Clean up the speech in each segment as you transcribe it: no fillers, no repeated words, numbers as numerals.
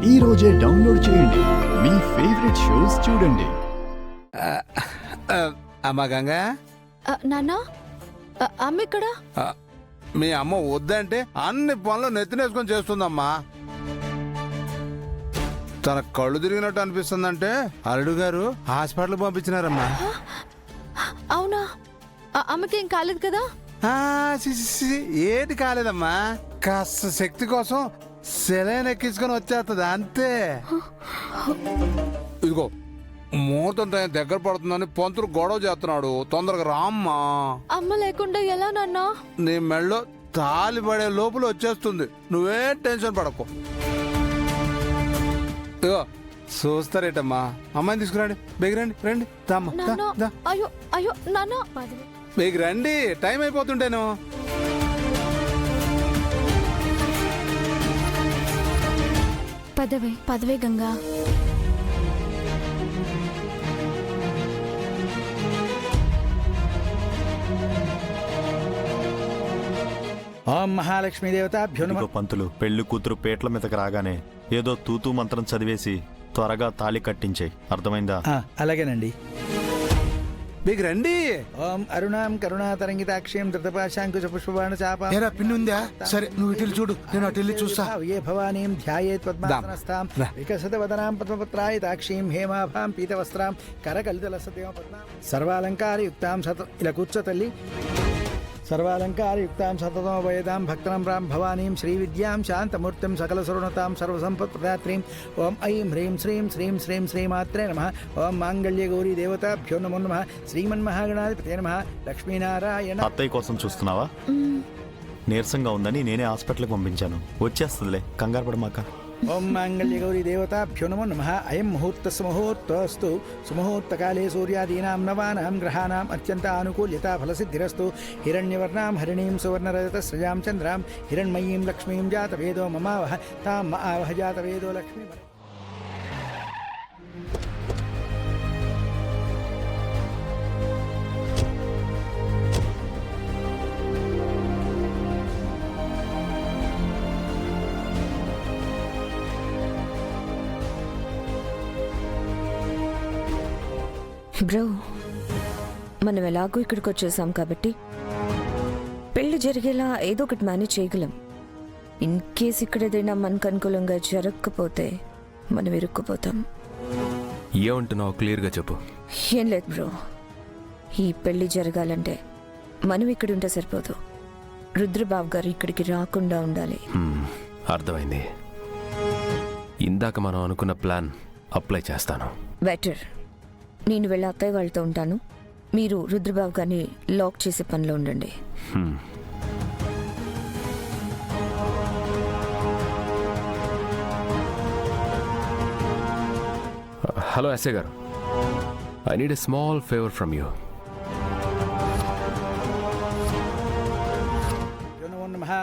ఈ రోజే డౌన్లోడ్ చేయండి. మీ ఫేవరెట్ షోస్ చూడండి. అమ్మా గంగా, నాన్న అమ్మ ఇక్కడ. మీ అమ్మ వద్దంటే అన్ని పనులు నెత్తినేసుకొని చేస్తుందమ్మా. తన కళ్ళు తిరిగినట్టు అనిపిస్తుందంటే అల్లుడు గారు హాస్పిటల్ పంపించినారమ్మా. అవునా? అమ్మకేం కాలేదు కదా? ఏటి కాలేదమ్మా, కాస్త శక్తి కోసం సెలైన్ ఎక్కించుకొని వచ్చేస్తుంది అంతే. ఇదిగో ముహూర్తం టైం దగ్గర పడుతుందని పంతులు గొడవ చేస్తున్నాడు, తొందరగా రామ్మా. అమ్మ లేకుండా ఎలా నాన్న? నీ మెళ్ళో తాలి పడే లోపల వచ్చేస్తుంది, నువ్వేం టెన్షన్ పడకు. ఇగో చూస్తారేటమ్మా, అమ్మాయిని తీసుకురండి, బేగి రండి, రండి అయ్యో అయ్యో నాన్న, బేగి రండి, టైం అయిపోతుంటేను. పదవే పదవే గంగా. ఓం మహాలక్ష్మీ దేవతాభ్యో నమః. పంతులు పెళ్లి కూతురు పేట్ల మీదకి రాగానే ఏదో తూతూ మంత్రం చదివేసి త్వరగా తాళి కట్టించేయి, అర్థమైందా? అలాగేనండి. బేగి రండి. ఓం అరుణాం కరుణాతరంగితాక్షీం ధృతపాశాంకుశ పుష్పబాణ చాప. ఏరా పిన్ ఉందా? సరే నువ్వు ఇటు చూడు, నేను అటు వెళ్ళి చూస్తా. ఏ భవానీం ధ్యాయేత్ పద్మాసనస్థాం వికసిత వదనాం పద్మపత్రాయితాక్షీం హేమాభాం పీతవస్త్రాం కరకలితలసదేవ పద్మాం సర్వాలంకారయుక్తాం ఇలా కూర్చో తల్లి. సర్వాలంకారయుక్తాం సతతమభయదాం భక్తనం రాం భవానీం శ్రీవిద్యాం శాంతమూర్తిం సకలసర్వనతాం సర్వసంపత్ప్రదాత్రీం. ఓం ఐం హ్రీం శ్రీం శ్రీం శ్రీం శ్రీమాత్రే నమః. ఓం మాంగళ్యగౌరీ దేవతాభ్యో నమో నమః. శ్రీమన్మహాగణాధిపతే నమః. లక్ష్మీనారాయణ. అత్తయ్య కోసం చూస్తున్నావా? నీరసంగా ఉందని నేనే హాస్పిటల్కి పంపించాను, వచ్చేస్తుందిలే, కంగారు పడమాక. ఓం మాంగళ్యగౌరీ దేవతాభ్యో నమో నమః. అయం ముహూర్తస్సు ముహూర్తోస్తు సుముహూర్తకాలే సూర్యాదీనాం నవానాం గ్రహాణాం అత్యంత ఆనుకూల్యతా ఫలసిద్ధిరస్తు. హిరణ్యవర్ణాం హరిణీం సువర్ణరజతశ్రయాం చంద్రాం హిరణ్మయీం లక్ష్మీం జాతవేదో మమావహ తాం ఆవహ జాతవేదో లక్ష్మీ. బ్రో, మనం ఎలాగో ఇక్కడికి వచ్చేసాం కాబట్టి పెళ్లి జరిగేలా ఏదో ఒకటి మేనేజ్ చేయగలం. ఇన్ కేస్ ఇక్కడ ఏదైనా మనకు అనుకూలంగా జరగకపోతే మనం ఇరుక్కుపోతాం. ఏమంటున్నావు, క్లియర్గా చెప్పు. ఏం లేదు బ్రో, ఈ పెళ్లి జరగాలంటే మనం ఇక్కడ ఉంటే సరిపోదు, రుద్రబాబు గారు ఇక్కడికి రాకుండా ఉండాలి. అర్థమైంది. ఇందాక మనం అనుకున్న ప్లాన్ అప్లై చేస్తాను. బెటర్. నేను వెళ్ళి అత్తయ్య వాళ్ళతో ఉంటాను, మీరు రుద్రబాబు గారిని లాక్ చేసే పనిలో ఉండండి. హలో ఎస్ఐ గారు, I need a small favour from you. నమో నమః.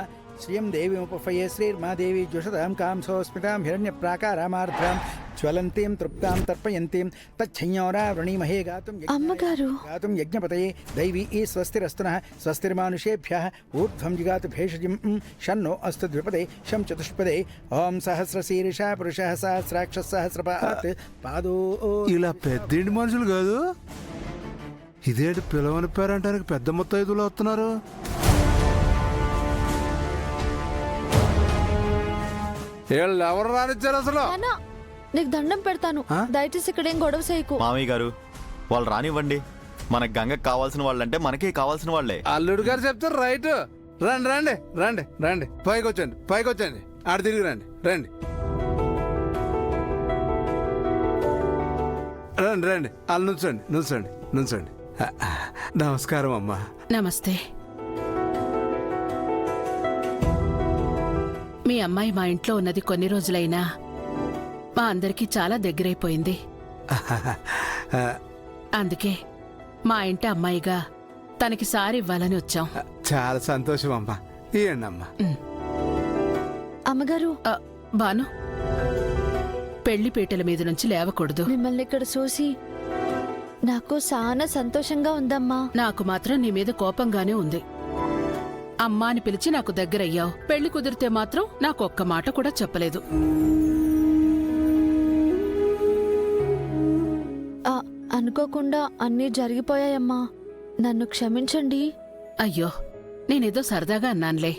శ్రీయం దేవీముపఫయే శ్రీర్మాదేవి జుషతాం కాంసోస్మితాం హిరణ్యప్రాకారామార్ద్రాం జ్వలంతీం తృప్తాం తర్పయంతీం తచ్చయ్యోరావృణీమహే గాతుం అమ్మగారు. గాతుం యజ్ఞపతయే దైవీ ఈ స్వస్తిరస్తునః స్వస్తిర్మానుషేభ్యః ఊర్ధ్వం జిగాతు భేషజం షన్నో అస్తు ద్విపదే శం చతుష్పదే. ఓం సహస్రశీర్షా పురుషः సహస్రాక్షः సహస్రపాత్ పాదో. ఇలా పెద్దింటి మనుషులు కాదు, ఇదేంటి పిలవని పేరంటానికి పెద్ద మొత్తం వస్తున్నారు. వీళ్ళు ఎవరు రానిచ్చారు అసలు? నాన్న, నీకు దండం పెడతాను, దయచేసి ఇక్కడ ఏం గొడవ చేయకు. మామయ్య గారు, వాళ్ళు రానివ్వండి. మనకు గంగకు కావాల్సిన వాళ్ళంటే మనకే కావాల్సిన వాళ్ళే. అల్లుడు గారు చెప్తారు రైట్. రండి రండి రండి రండి, పైకి వచ్చండి, పైకి వచ్చండి, ఆడ తిరిగి రండి, రండి రండి రండి. వాళ్ళు నుంచండి నుంచండి నుంచండి. నమస్కారం అమ్మా. నమస్తే. మీ అమ్మాయి మా ఇంట్లో ఉన్నది కొన్ని రోజులైనా మా అందరికీ చాలా దగ్గరైపోయింది. అందుకే మా ఇంటి అమ్మాయిగా తనకి సారి ఇవ్వాలని వచ్చాం. చాలా సంతోషం అమ్మా, ఇవ్వండి అమ్మా. అమ్మగారు, బాను, పెళ్లి పీటల మీద నుంచి లేవకూడదు. మిమ్మల్ని ఇక్కడ చూసి నాకు చాలా సంతోషంగా ఉందమ్మా. నాకు మాత్రం నీ మీద కోపంగానే ఉంది. అమ్మా అని పిలిచి నాకు దగ్గరయ్యావు, పెళ్లి కుదిరితే మాత్రం నాకు ఒక్క మాట కూడా చెప్పలేదు. అనుకోకుండా అన్నీ జరిగిపోయాయమ్మా. నన్ను క్షమించండి. అయ్యో, నేనేదో సరదాగా అన్నాన్లే.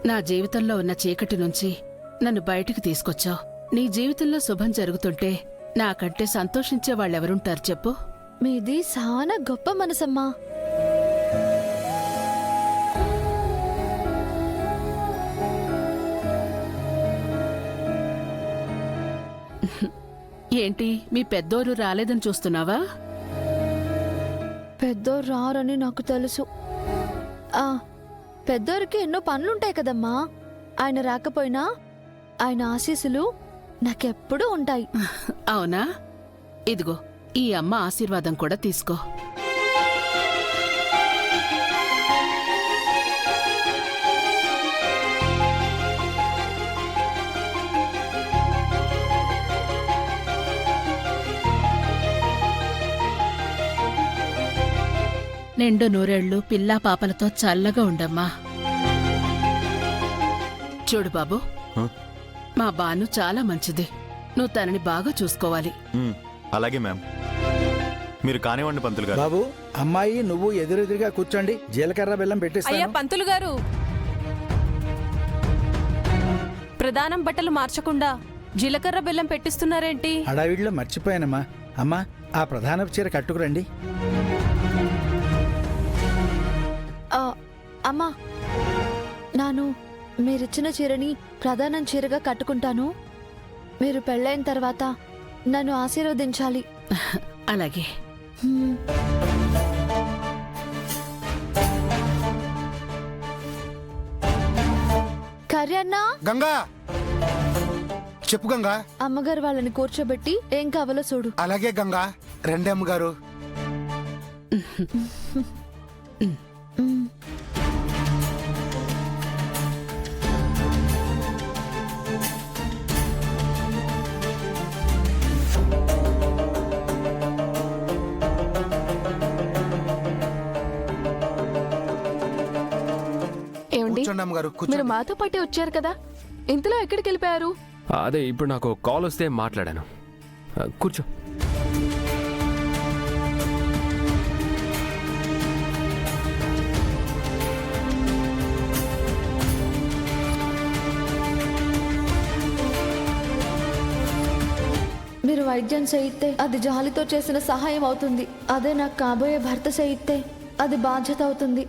నా జీవితంలో ఉన్న చీకటి నుంచి నన్ను బయటికి తీసుకొచ్చావు. నీ జీవితంలో శుభం జరుగుతుంటే నాకంటే సంతోషించే వాళ్ళెవరుంటారు చెప్పు? మీది చాలా గొప్ప మనసమ్మా. ఏంటి, మీ పెద్దోరు రాలేదని చూస్తున్నావా? పెద్దోరు రారని నాకు తెలుసు. పెద్దోరికి ఎన్నో పనులుంటాయి కదమ్మా. ఆయన రాకపోయినా ఆయన ఆశీస్సులు నాకెప్పుడూ ఉంటాయి. అవునా? ఇదిగో, ఈ అమ్మ ఆశీర్వాదం కూడా తీసుకో. నిండు నూరేళ్లు పిల్లా పాపలతో చల్లగా ఉండమ్మా. చూడు బాబు, హ? మా బాను చాలా మంచిది. నువ్వు తనని బాగా చూసుకోవాలి. అలాగే మ్యామ్. మీరు కానివ్వండి పంతులు గారు. బాబు, అమ్మాయి నువ్వు ఎదురెదురుగా కూర్చోండి. జీలకర్ర బెల్లం అయ్యా పెట్టిస్తాను. పంతులు గారు, ప్రధానం బట్టలు మార్చకుండా జీలకర్ర బెల్లం పెట్టిస్తున్నారేంటి? హడావిడిలో మర్చిపోయానమ్మా. అమ్మా, ఆ ప్రధాన చీర కట్టుకురండి. అమ్మా, నాను మీరిచ్చిన చీరని ప్రధానం చీరగా కట్టుకుంటాను. మీరు పెళ్ళైన తర్వాత నన్ను ఆశీర్వదించాలి. అలాగే. హ్మ్. కర్యన్నా, గంగా చెప్పు గంగా. అమ్మగారు వాళ్ళని కూర్చోబెట్టి ఏం కావాలో చూడు. అలాగే గంగా. రండి అమ్మగారు. హ్మ్. ఏమండి, కూర్చోండి అమ్మగారు, మీరు కూర్చోండి. మాతో పాటే వచ్చారు కదా, ఇంతలో ఎక్కడికి వెళ్ళిపోయారు? అదే ఇప్పుడు నాకు కాల్ వస్తే మాట్లాడాను. కూర్చో. మీరు వైద్యం చేయితే అది జాలితో చేసిన సహాయం అవుతుంది. అదే నాకు కాబోయే భర్త చేయితే అది బాధ్యత అవుతుంది.